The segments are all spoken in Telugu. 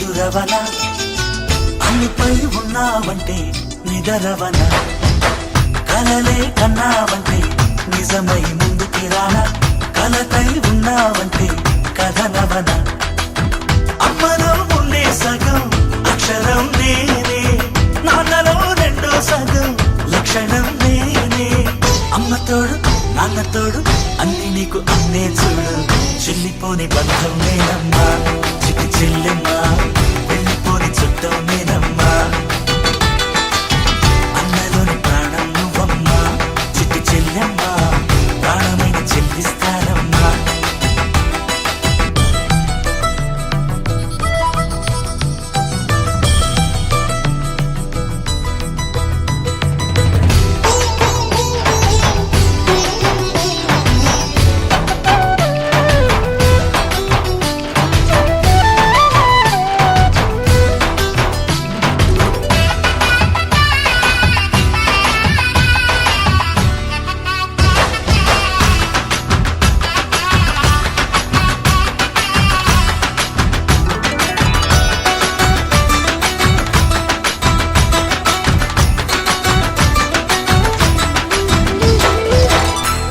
ఎదురవన అన్నిపై ఉన్నావంటే నిదరవన కలలే కన్నావంటే నిజమై ముందుకి రానా కలతై ఉన్నావంటే కథనవన అమ్మలో ఉండే సగం అక్షరం నేనే నాన్నలో రెండో సగం లక్షణం నేనే అమ్మ తోడు నాన్న తోడు అన్ని నీకు అన్నే చూడు చెల్లిపోని బంధం నేనమ్మా చిటి చెల్లెమ్మా వెళ్ళిపోని చుట్టం నేనమ్మా అన్నలోని ప్రాణం నువ్వమ్మా చిటి చెల్లెమ్మా ప్రాణమైన చెల్లిస్తానమ్మా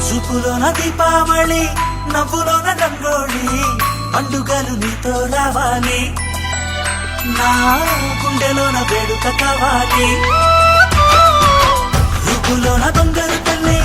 చూపులోన దీపావళి నవ్వులోన రంగోళి పండుగలు నీతో రావాలి నా గుండెలోన వేడుక కావాలి రూపులోన బంగారు తల్లి